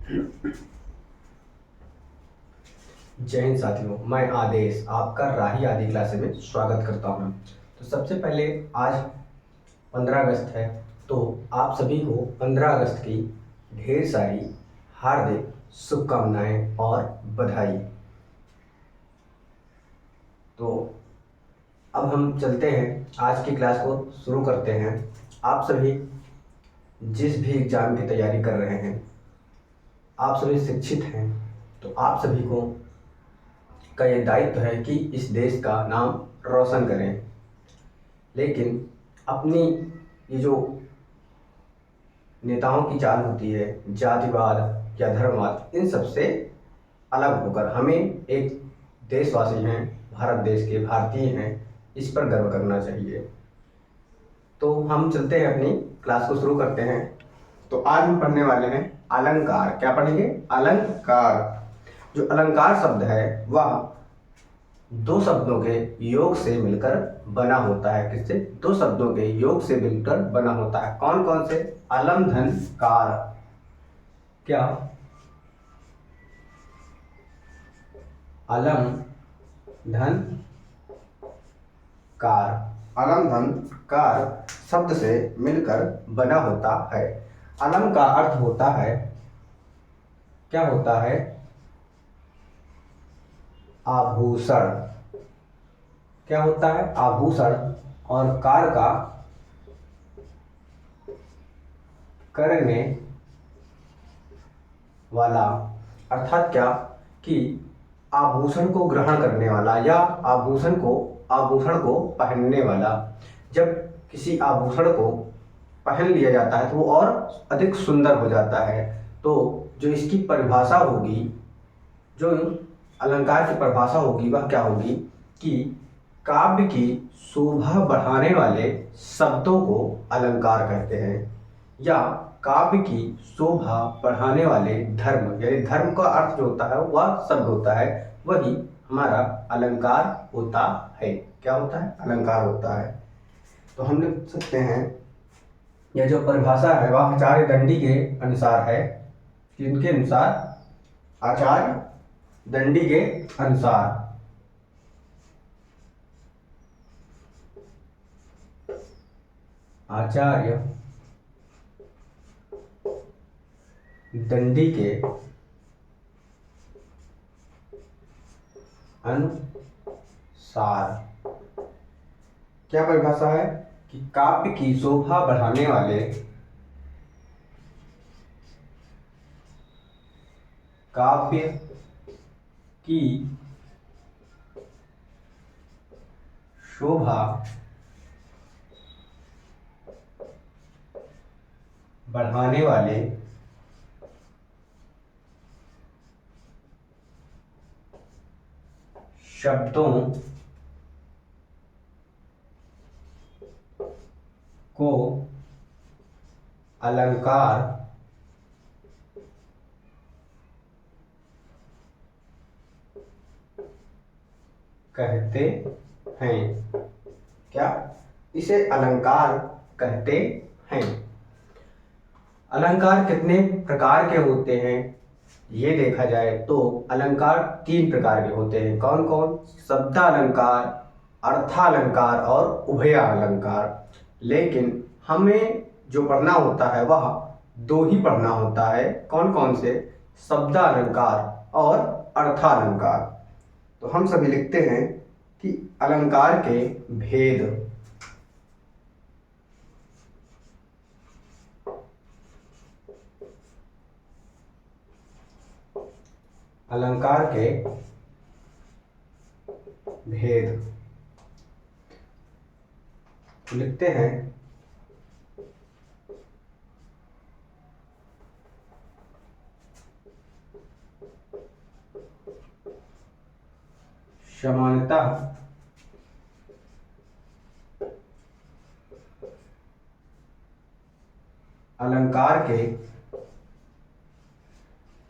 जय हिंद साथियों, मैं आदेश आपका राही आदि क्लास में स्वागत करता हूं। तो सबसे पहले आज 15 अगस्त है, तो आप सभी को 15 अगस्त की ढेर सारी हार्दिक शुभकामनाएं और बधाई। तो अब हम चलते हैं, आज की क्लास को शुरू करते हैं। आप सभी जिस भी एग्ज़ाम की तैयारी कर रहे हैं, आप सभी शिक्षित हैं, तो आप सभी को का ये दायित्व है कि इस देश का नाम रोशन करें। लेकिन अपनी ये जो नेताओं की चाल होती है, जातिवाद या धर्मवाद, इन सब से अलग होकर हमें एक देशवासी हैं, भारत देश के भारतीय हैं, इस पर गर्व करना चाहिए। तो हम चलते हैं, अपनी क्लास को शुरू करते हैं। तो आज हम पढ़ने वाले हैं अलंकार। क्या पढ़ेंगे? अलंकार। जो अलंकार शब्द है वह दो शब्दों के योग से मिलकर बना होता है। किससे? दो शब्दों के योग से मिलकर बना होता है। कौन कौन से? अलम धन कार। क्या? अलम धन कार। अलम धन कार शब्द से मिलकर बना होता है। अलम का अर्थ होता है, क्या होता है? आभूषण। क्या होता है? आभूषण। और कार का करने वाला, अर्थात क्या कि आभूषण को ग्रहण करने वाला या आभूषण को पहनने वाला। जब किसी आभूषण को पहन लिया जाता है तो वो और अधिक सुंदर हो जाता है। तो जो इसकी परिभाषा होगी, जो अलंकार की परिभाषा होगी, वह क्या होगी कि काव्य की शोभा बढ़ाने वाले शब्दों को अलंकार कहते हैं, या काव्य की शोभा बढ़ाने वाले धर्म, यानी धर्म का अर्थ जो होता है वह शब्द होता है, वही हमारा अलंकार होता है। क्या होता है? अलंकार होता है। तो हम लिख सकते हैं, यह जो परिभाषा है वह आचार्य दंडी के अनुसार है। किनके अनुसार? आचार्य दंडी के अनुसार। आचार्य दंडी के अनुसार क्या परिभाषा है कि काव्य की शोभा बढ़ाने वाले, काव्य की शोभा बढ़ाने वाले शब्दों को अलंकार कहते हैं। क्या? इसे अलंकार कहते हैं। अलंकार कितने प्रकार के होते हैं ये देखा जाए तो अलंकार 3 प्रकार के होते हैं। कौन कौन? शब्दालंकार, अर्थालंकार और उभयालंकार। लेकिन हमें जो पढ़ना होता है वह 2 ही पढ़ना होता है। कौन कौन से? शब्दालंकार और अर्थालंकार। तो हम सभी लिखते हैं कि अलंकार के भेद। अलंकार के भेद लिखते हैं। समानतः अलंकार के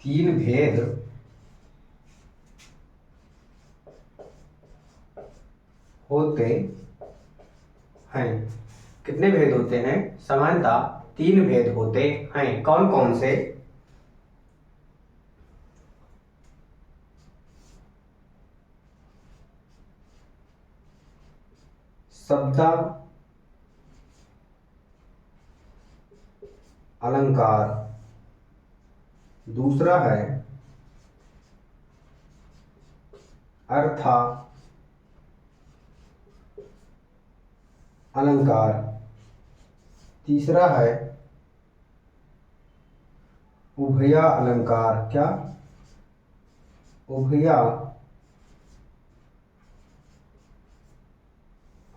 3 भेद होते हैं। कितने भेद होते हैं? सामान्यतः 3 भेद होते हैं। कौन कौन से? शब्दा अलंकार। दूसरा है अर्था अलंकार। तीसरा है उभया अलंकार। क्या? उभया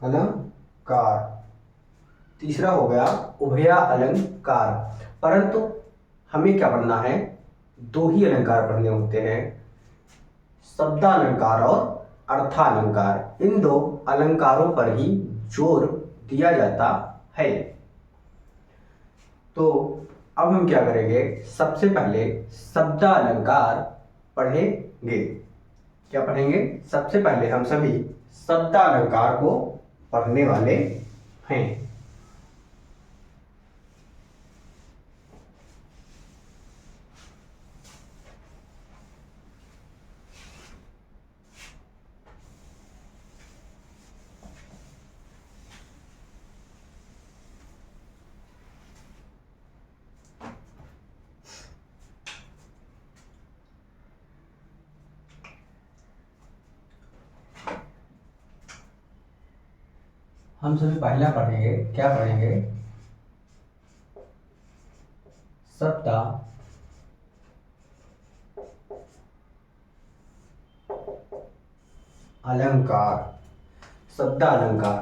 अलंकार। तीसरा हो गया उभया अलंकार। परंतु हमें क्या पढ़ना है? दो ही अलंकार पढ़ने होते हैं, शब्दालंकार और अर्थालंकार। इन दो अलंकारों पर ही जोर दिया जाता है। तो अब हम क्या करेंगे? सबसे पहले शब्दालंकार पढ़ेंगे। क्या पढ़ेंगे? सबसे पहले हम सभी शब्दालंकार को पढ़ने वाले हैं। हम सभी पहला पढ़ेंगे। क्या पढ़ेंगे? शब्द अलंकार। शब्द अलंकार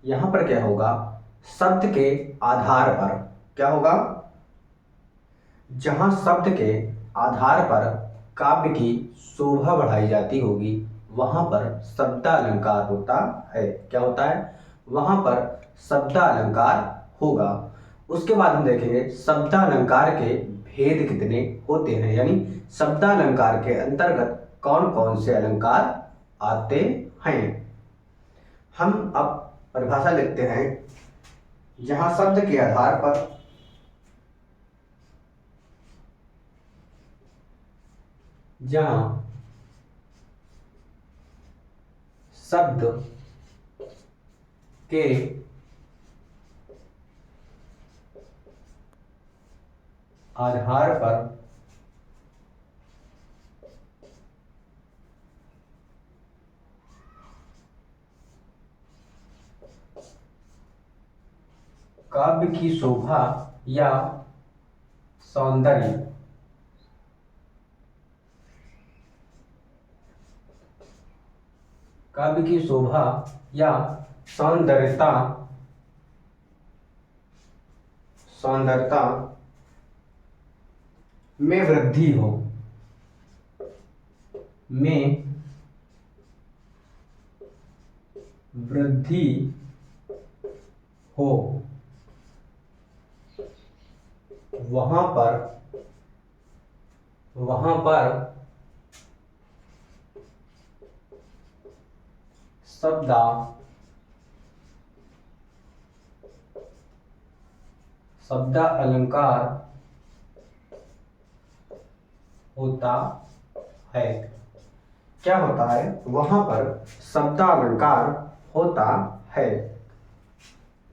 यहां पर क्या होगा? शब्द के आधार पर क्या होगा? जहां शब्द के आधार पर काव्य की शोभा बढ़ाई जाती होगी वहां पर शब्दालंकार होता है। क्या होता है? वहां पर शब्दालंकार होगा। उसके बाद हम देखेंगे शब्दालंकार के भेद कितने होते हैं, यानी शब्दालंकार के अंतर्गत कौन कौन से अलंकार आते हैं। हम अब परिभाषा लिखते हैं। जहां शब्द के आधार पर जहां शब्द के आधार पर काव्य की शोभा या सौंदर्य काव्य की शोभा या सौंदर्यता सौंदर्यता में वृद्धि हो, में वृद्धि हो, वहां पर शब्द अलंकार होता है। क्या होता है? वहां पर शब्दालंकार होता है।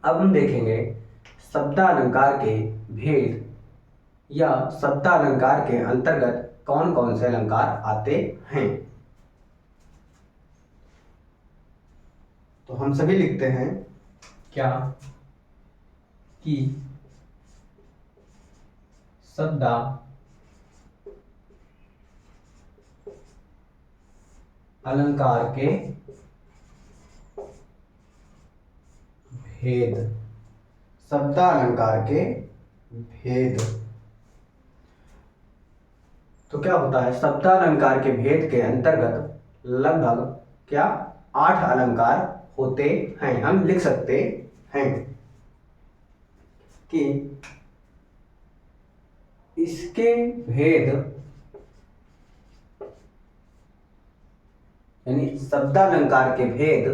अब हम देखेंगे शब्दालंकार के भेद या शब्दालंकार के अंतर्गत कौन कौन से अलंकार आते हैं। तो हम सभी लिखते हैं क्या कि शब्द अलंकार के भेद। शब्दालंकार के भेद। तो क्या होता है? शब्दालंकार के भेद के अंतर्गत लगभग क्या 8 अलंकार होते हैं। हम लिख सकते हैं कि इसके भेद यानी शब्दालंकार के भेद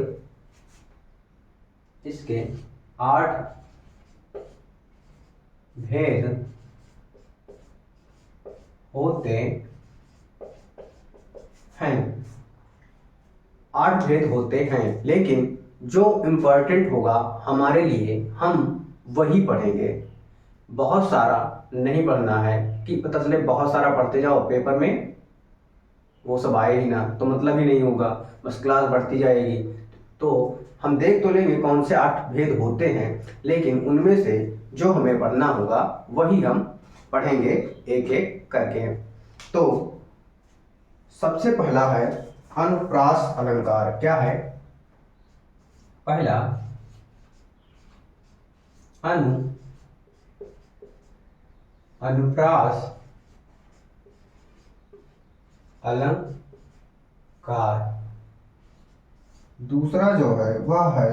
इसके 8 भेद होते हैं। 8 भेद होते हैं, लेकिन जो इम्पोर्टेंट होगा हमारे लिए हम वही पढ़ेंगे। बहुत सारा नहीं पढ़ना है कि पता चले बहुत सारा पढ़ते जाओ, पेपर में वो सब आए ही ना तो मतलब ही नहीं होगा, बस क्लास बढ़ती जाएगी। तो हम देख तो लेंगे कौन से 8 भेद होते हैं, लेकिन उनमें से जो हमें पढ़ना होगा वही हम पढ़ेंगे एक एक करके। तो सबसे पहला है अनुप्रास अलंकार। क्या है? पहला, अनुप्रास अलंकार। दूसरा जो है वह है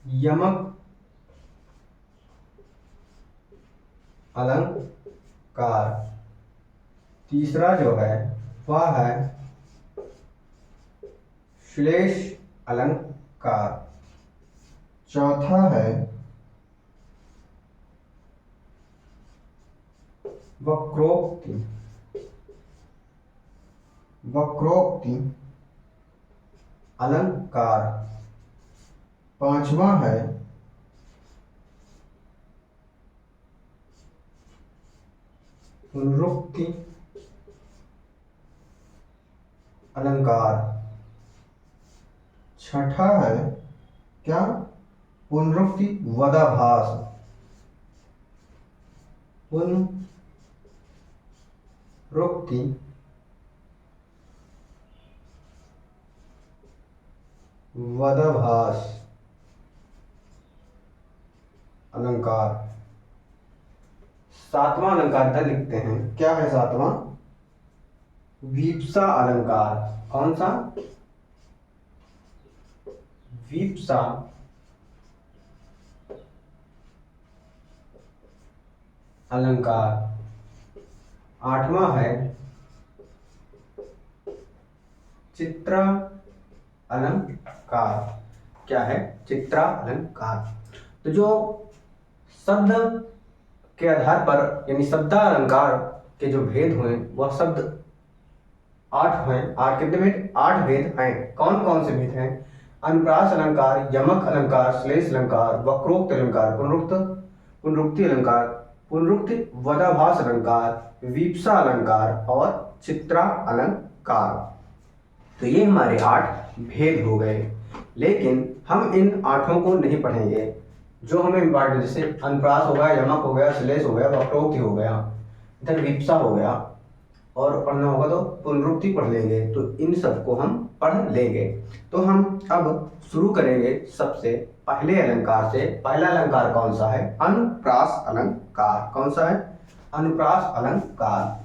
यमक अलंकार। तीसरा जो है वह है श्लेष अलंकार। चौथा है वक्रोक्ति अलंकार। पांचवा है पुनरुक्ति अलंकार। छठा है क्या? पुनरुक्ति वदाभास। पुनरुक्ति वदाभास अलंकार। सातवां अलंकार इधर लिखते हैं। क्या है सातवां? वीप्सा अलंकार। कौन सा? वीप्सा अलंकार। आठवां है चित्रा अलंकार। क्या है? चित्रा अलंकार। तो जो शब्द के आधार पर यानी शब्दालंकार के जो भेद हुए वह शब्द 8 हैं। 8 कितने भेद? 8 भेद हैं। कौन कौन से भेद हैं? अनुप्रास अलंकार, यमक अलंकार, श्लेष अलंकार, वक्रोक्त अलंकार, पुनरुक्ति अलंकार, पुनरुक्ति वदाभास अलंकार, वीप्सा अलंकार और चित्रा अलंकार। तो ये हमारे 8 भेद हो गए। लेकिन हम इन 8 को नहीं पढ़ेंगे। जो हमें इम्पॉर्टेंट, जैसे अनुप्रास हो गया, यमक हो गया, श्लेष हो गया, वक्रोक्ति हो गया, इधर वीप्सा हो गया, और पढ़ना होगा तो पुनरुक्ति पढ़ लेंगे। तो इन सबको हम पढ़ लेंगे। तो हम अब शुरू करेंगे सबसे पहले अलंकार से। पहला अलंकार कौन सा है? अनुप्रास अलंकार। कौन सा है? अनुप्रास अलंकार।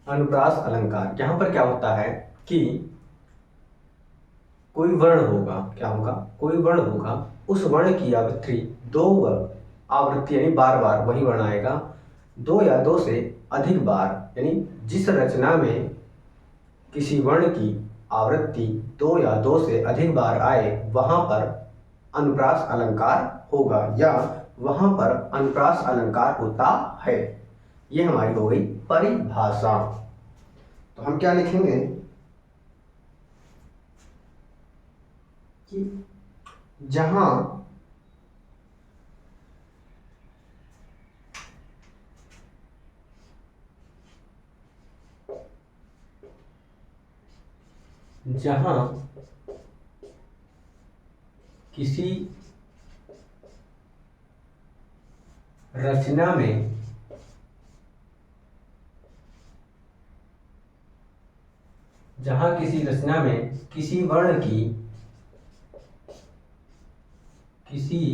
अनुप्रास अलंकार, यहाँ पर क्या होता है कि कोई वर्ण होगा। क्या होगा? कोई वर्ण होगा। उस वर्ण की आवृत्ति 2 आवृत्ति यानी बार बार वही वर्ण आएगा, 2 या 2 से अधिक बार। यानी जिस रचना में किसी वर्ण की आवृत्ति 2 या 2 से अधिक बार आए वहां पर अनुप्रास अलंकार होगा, या वहां पर अनुप्रास अलंकार होता है। ये हमारी हो गई परिभाषा। तो हम क्या लिखेंगे कि जहां किसी रचना में किसी वर्ण की किसी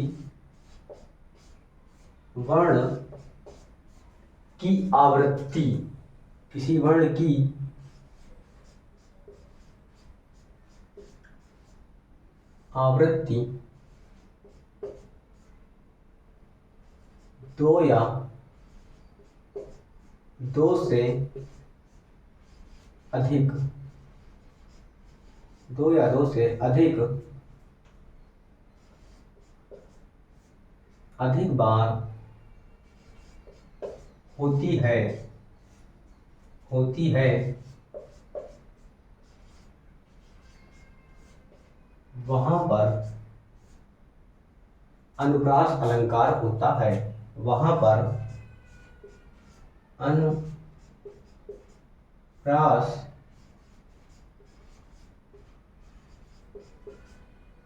वर्ण की आवृत्ति, किसी वर्ण की आवृत्ति दो या दो से अधिक, दो या दो से अधिक बार होती है वहां पर अनुप्रास अलंकार होता है। वहां पर अनुप्रास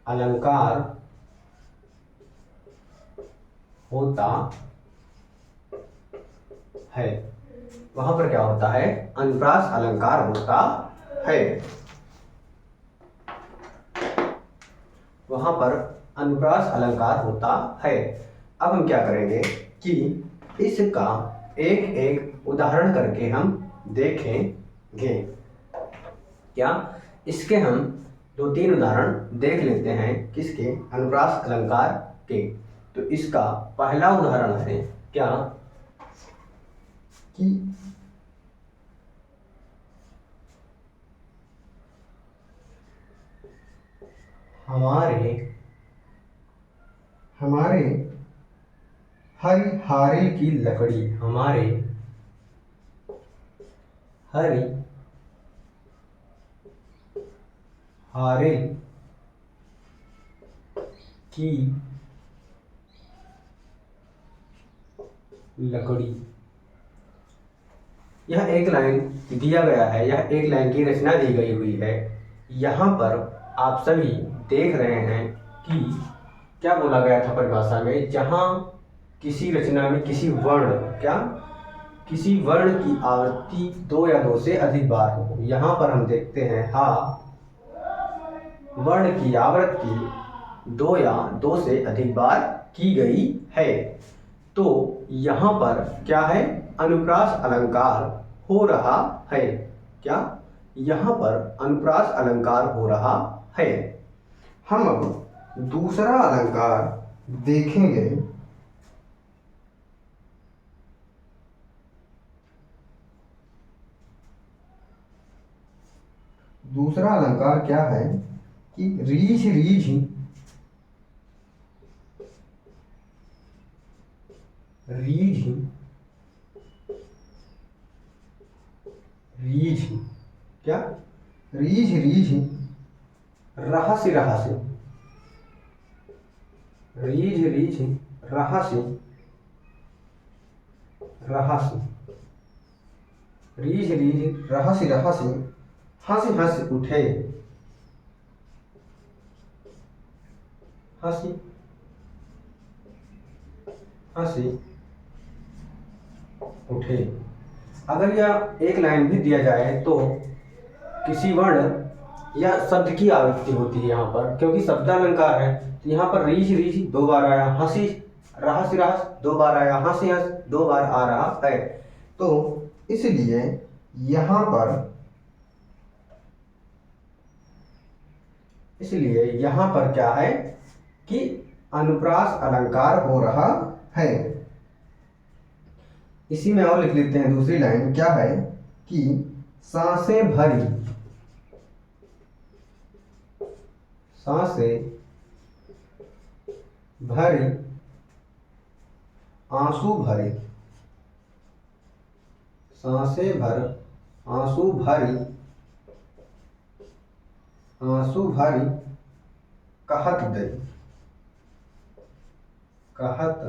अलंकार होता है। वहां पर क्या होता है? अनुप्रास अलंकार होता है। वहां पर अनुप्रास अलंकार होता है। अब हम क्या करेंगे कि इसका एक एक उदाहरण करके हम देखेंगे। क्या? इसके हम 2-3 उदाहरण देख लेते हैं। किसके? अनुप्रास अलंकार के। तो इसका पहला उदाहरण है क्या कि हमारे हरिहारिल की लकड़ी, हमारे हरिहारिल की लकड़ी। यह एक लाइन दिया गया है, यह एक लाइन की रचना दी गई हुई है। यहाँ पर आप सभी देख रहे हैं कि क्या बोला गया था परिभाषा में, जहाँ किसी रचना में किसी वर्ण, क्या? किसी वर्ण की आवृत्ति दो या दो से अधिक बार हो। यहाँ पर हम देखते हैं हा वर्ण की आवृत्ति दो या दो से अधिक बार की गई है। तो यहाँ पर क्या है? अनुप्रास अलंकार हो रहा है। क्या? यहाँ पर अनुप्रास अलंकार हो रहा है। हम अब दूसरा अलंकार देखेंगे। दूसरा अलंकार क्या है कि रीझ रीझ रीझ रीझ, क्या? रीझ रीझ रहस्य रहस्य, रीझ रीझ रहस्य रहस्य, रीझ रीझ रहस्य रहस्य, हंस हंस उठे, हंसी हंसी उठे। अगर यह एक लाइन भी दिया जाए तो किसी वर्ण या शब्द की आवृत्ति होती है यहाँ पर, क्योंकि शब्दालंकार है। तो यहाँ पर रीझ रीझ 2 बार आया, हंसी रहस्य रहस्य 2 बार आया, हंसी हंस 2 बार आ रहा है। तो इसलिए यहाँ पर क्या है कि अनुप्रास अलंकार हो रहा है। इसी में और लिख लेते हैं दूसरी लाइन। क्या है कि सांसें भरी, सांसें भरी आंसू भरे, सांसें भर आंसू भरी, आंसू भरी कहत दे, कहत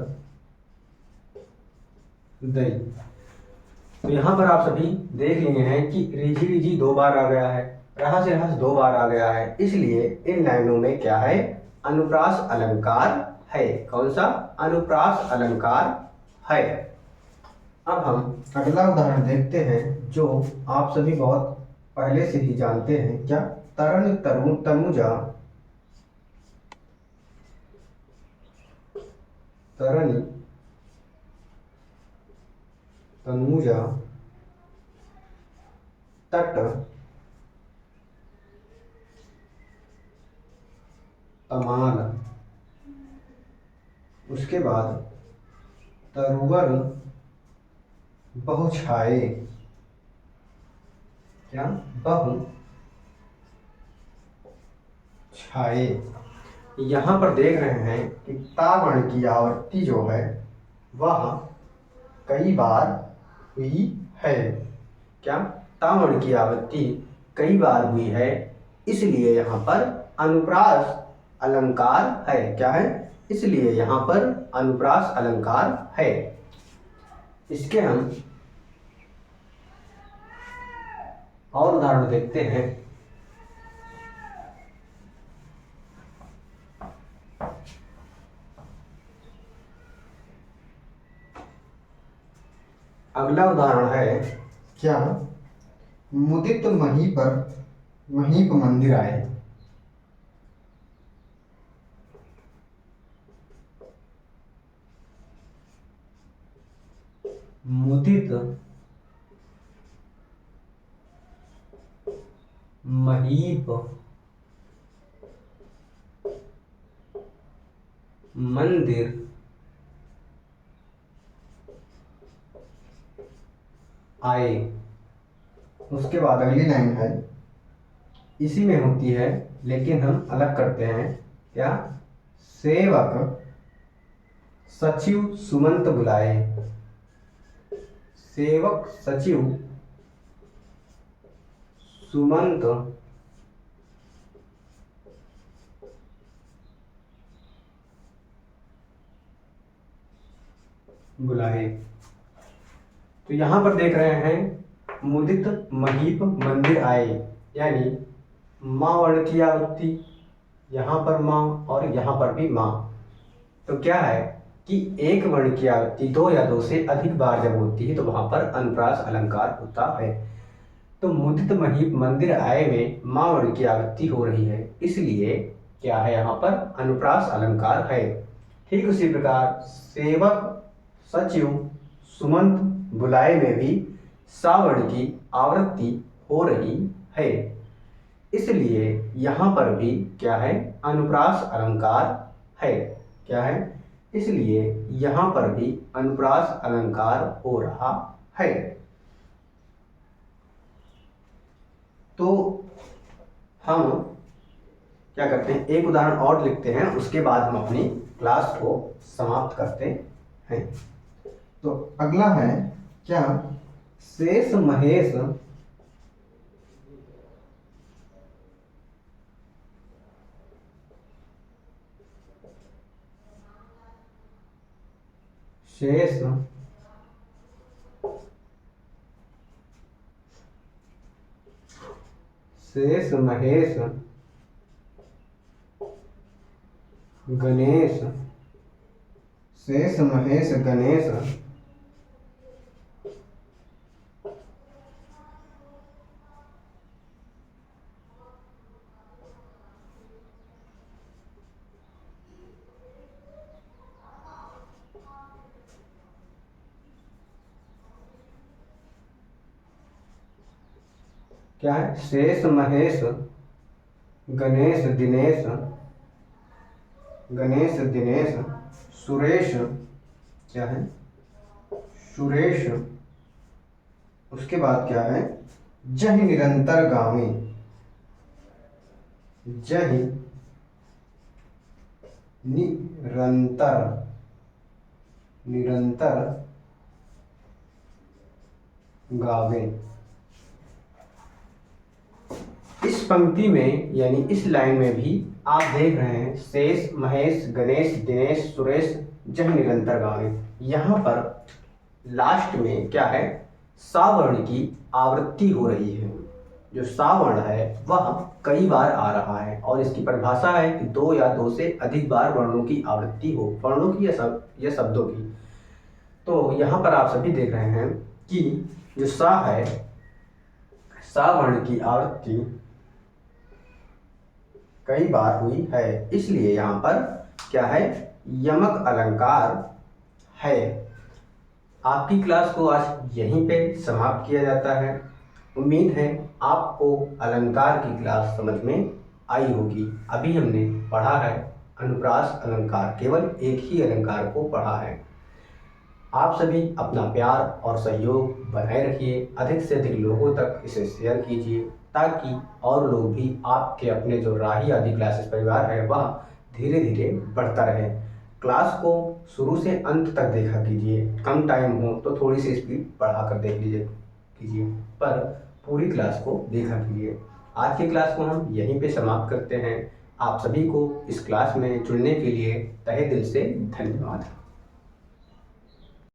दई। तो यहाँ पर आप सभी देख लिए हैं कि रीझी रीझी 2 बार आ गया है, रहस्य रहस्य 2 बार आ गया है। इसलिए इन लाइनों में क्या है? अनुप्रास अलंकार है। कौन सा? अनुप्रास अलंकार है। अब हम अगला उदाहरण देखते हैं जो आप सभी बहुत पहले से ही जानते हैं। क्या? तरन तनुजा तरनी, तनूजा, तट, तमाल, उसके बाद तरुवर, बहुछाए, क्या, बहु छाए। यहाँ पर देख रहे हैं कि ता वर्ण की आवृत्ति जो है वह कई बार हुई है। क्या, ता वर्ण की आवृत्ति कई बार हुई है, इसलिए यहाँ पर अनुप्रास अलंकार है। क्या है, इसलिए यहाँ पर अनुप्रास अलंकार है। इसके हम और उदाहरण देखते हैं। अगला उदाहरण है, क्या, मुदित महीप मंदिर आए। मुदित महीप मंदिर आए। उसके बाद अगली लाइन है, इसी में होती है लेकिन हम अलग करते हैं। क्या, सेवक सचिव सुमंत बुलाए। सेवक सचिव सुमंत बुलाए। तो यहां पर देख रहे हैं मुदित महीप मंदिर आए, यानी माँ वर्ण की आवृत्ति, यहाँ पर माँ और यहाँ पर भी माँ। तो क्या है कि एक वर्ण की आवृत्ति दो या दो से अधिक बार जब होती है तो वहां पर अनुप्रास अलंकार होता है। तो मुदित महीप मंदिर आए में माँ वर्ण की आवृत्ति हो रही है, इसलिए क्या है, यहाँ पर अनुप्रास अलंकार है। ठीक उसी प्रकार सेवक सचिव सुमंत बुलाए में भी सा वर्ण की आवृत्ति हो रही है, इसलिए यहाँ पर भी क्या है, अनुप्रास अलंकार है। क्या है, इसलिए यहाँ पर भी अनुप्रास अलंकार हो रहा है। तो हम क्या करते हैं, एक उदाहरण और लिखते हैं, उसके बाद हम अपनी क्लास को समाप्त करते हैं। तो अगला है, क्या, शेष महेश शेष शेष महेश गणेश, शेष महेश गणेश क्या है, शेष महेश गणेश दिनेश, गणेश दिनेश सुरेश, क्या है, सुरेश। उसके बाद क्या है, जहि निरंतर गावे, जहि निरंतर, निरंतर गावे। इस पंक्ति में यानी इस लाइन में भी आप देख रहे हैं शेष महेश गणेश दिनेश सुरेश जह निरंतर गावे। यहाँ पर लास्ट में क्या है, सा वर्ण की आवृत्ति हो रही है। जो सा वर्ण है वह कई बार आ रहा है और इसकी परिभाषा है कि दो या दो से अधिक बार वर्णों की आवृत्ति हो, वर्णों की या शब्दों की। तो यहाँ पर आप सभी देख रहे हैं कि जो सा है, सा वर्ण की आवृत्ति कई बार हुई है, इसलिए यहाँ पर क्या है, यमक अलंकार है। आपकी क्लास को आज यहीं पे समाप्त किया जाता है। उम्मीद है आपको अलंकार की क्लास समझ में आई होगी। अभी हमने पढ़ा है अनुप्रास अलंकार, केवल एक ही अलंकार को पढ़ा है। आप सभी अपना प्यार और सहयोग बनाए रखिए, अधिक से अधिक लोगों तक इसे शेयर कीजिए ताकि और लोग भी आपके अपने जो राही आदि क्लासेस परिवार है वह धीरे धीरे बढ़ता रहे। क्लास को शुरू से अंत तक देखा कीजिए, कम टाइम हो तो थोड़ी सी स्पीड बढ़ाकर देख कीजिए, पर पूरी क्लास को देखा कीजिए। आज की क्लास को हम यहीं पे समाप्त करते हैं। आप सभी को इस क्लास में जुड़ने के लिए तहे दिल से धन्यवाद।